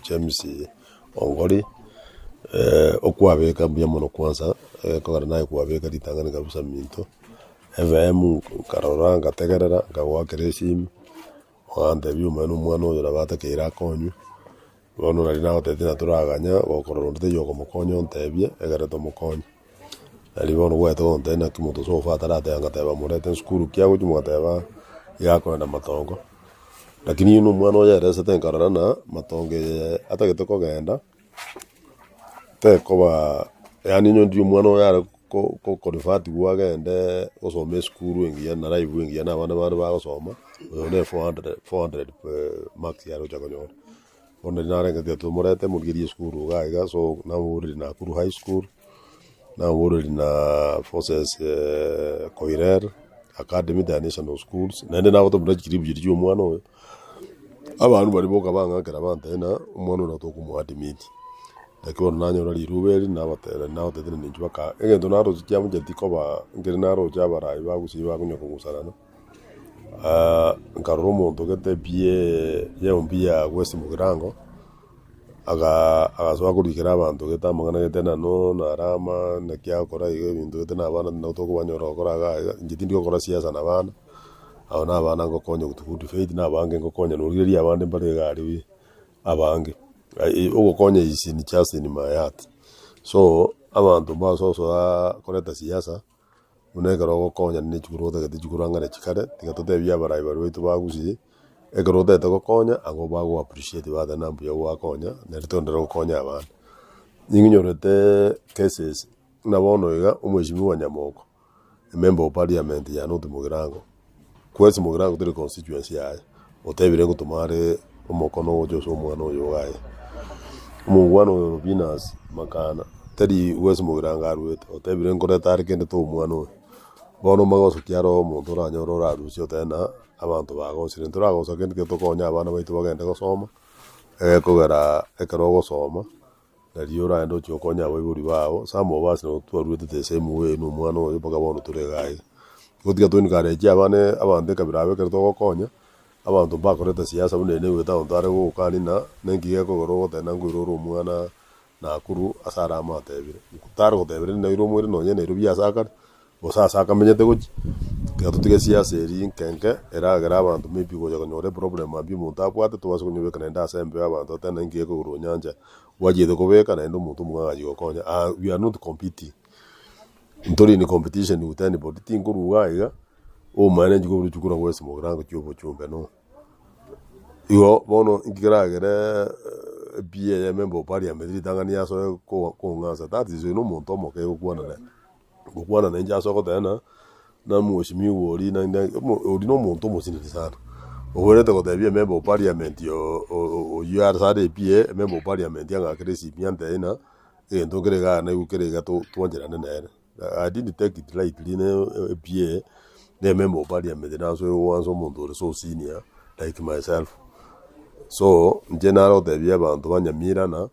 James Ongori okwabeka mbia mono kwanza kogara naye kwabeka ditangani kabisa minto FM karora ngategerera ngawakire simu wande byuma n'umwana oyo rabata kira konyu bono nari naho tetina turaganya gokorora ndite yoko mukonyo ntebye egareto mukonyo ali bono gweto ntena kimuto sofa tarate ngateba murete skuru kyago kimwateba yako na matongo lakini no mwana oyo yarese tenkarara na matonge atagete kogenda tekoba yani nyondi mwana oyo yara ko konfati gwagende osome skuru engiya na live engiya na bana bana bagosoma one 400 max yaro chakonyo onde narenga teto morete mugiri skuru gaiga so na wuri na kuru high school na wuri na forces Koirer Academy the National Schools nende na goto murajiri bujiri umwana oyo abantu bari boka bangakira bantena umwana na toku mu admit lakini nanyo rali ruberi na batera na otete ninju baka egento naro kyamu jetiko ba ngere naro jabara ibagusi bagunyo kugusarana nkaruro muntu gete bie yeombia gwesi mugirango aga kurikira abantu geta mangana gete no na rama na kya kora igo bintu gete na bana na toko banyoro kora ga njitindi kora siasa na bana abana bana ngo konyo kutukudu faith na bange ngo konya no riri abandi mbare gari abange ugo konya isi ni chasi ni mayat so abantu baso koreta siasa unegara go konya ni chukuroda gete chukuranga ne chikare tigatote bya barai baru itu bagusi egaroda to konya ango bago appreciate bada nambu ya wa konya ne ritondera go konya abana nyinyorete cases na bono iga umweshimiwa wa Nyamoko member of parliament ya no tumugirango kwese mugirango turi constituency yaye otebire ngo tumare umukono ojo so mwana oyo waye umugwano binas makana tari wese mugiranga arwete otebire ngo retari kende to mwana oyo bono magoso kyaro muntu ranyorora arusio tena abantu bagosire turagosa kende to konya abana baitu bagende gosoma kugera ekero gosoma nariora ndo cyo konya baiburi babo samo basi no twarwete tese muwe no mwana oyo bagabono turegaye gutiga tuni kareje abane abande kabirabe kerto gokonya abantu bakoreta siasa bunene weta ontare gukani na nengiye kogoro tena ngwiroro mwana na kuru asara amatebire kutaro gotebire na iro mwire nonye ne rubya saka osasaka menyete guki gatutige siasa eri nkenke era abantu maybe goja konyore problem abi muntu abwate tubaso kunyobeka na nda sembe abantu tena ngiye kogoro nyanja wajide kobeka na ndo muntu mwangaji gokonya we are not competing ntori ni competition with anybody tinguru waiga o manage go chukura wese mugirango cyobo cyombe no iyo bono ingiragere bie ya member of parliament tangania so ko ngasa that is no muntu mo ke gukwana na nja so ko tena na mushimi wori na ori no muntu mo sinini sana owerete ko bie member of parliament o you are sade bie member of parliament yanga kresi biante ina ento kerega na ukerega to twonjera nene I didn't take it lightly ne bie ne member of parliament na so one so muntu so senior like myself so general de bia bantu banyamira na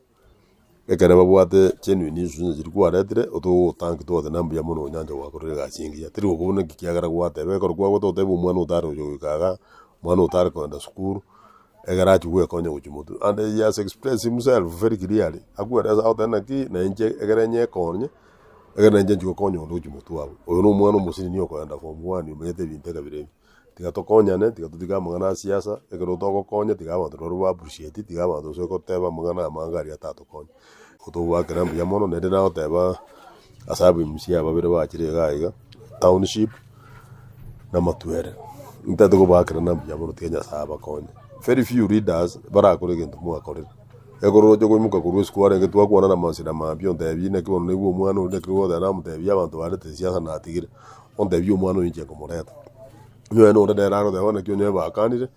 ekere babwate chenu ni zunze ziri kwaretre oto tank to the number ya mono nyanja wa korega chingi ya tiri okubona kikiagara gwate be korwa goto te mwana utaro yo kaga mwana utaro ko nda skuru egara chugwe konye uchimutu and he has expressed himself very clearly agwera out na ki na nje egara nye konye egara nje chuko konye ndo uchimutu wabo oyo no mwana musini niyo ko nda form 1 umete bintega bire tigatokonya ne tigatudiga mangana siasa egero toko konya tiga bantu ro appreciate tiga bantu so ko teba mangana mangari atato konya kutuwa krambu ya mono nende na teba asabu msia babire bakire gaiga township na matwere ntado go bakira na ya mono tinya saba konya very few readers bara kore gento mu akore egoro jogo muka kuru square ngetu akwana na masira mabyo ndebi ne kibono ne gwo mwana ne kiwo da na mutebi abantu bare siasa na tigire on debi mwana inje ko moreta nyo no de raro de wana kyo ne ba kanire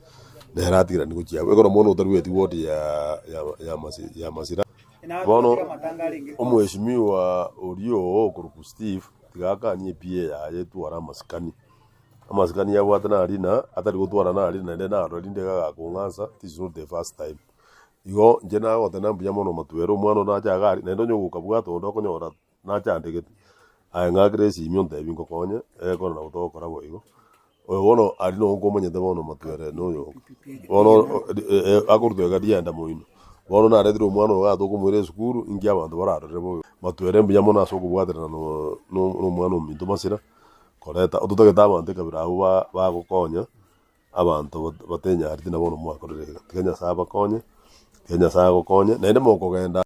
de ratira ni kuchia egoro mono utarweti wodi ya masira bono omweshimiwa orio okuruku Steve tigaka ni pie ya yetu ara maskani ya watana arina atari gutwara na arina nde na rorinde gaga kungasa this is not the first time igo njena watana mbya mono matwero mwana na chagari nendo nyoguka bwato ndo konyora na chandegete aya ngagresi imyonte bingo konye ekona utokora boigo bono ari no ngomanye de bono matwere no yo bono akurdo gadia nda moino bono narethire omwana oyo gathukumwire esukuru ingi abanto bararorere boyo matwere mbuya mono ase okobwaterana n'omwana ominto masira koreta ototagete abanto ekabira abo bagokonya abanto batenyareti na bono mwakorire tiga Nyasaye abakonye tiga Nyasaye agokonye naende mokogenda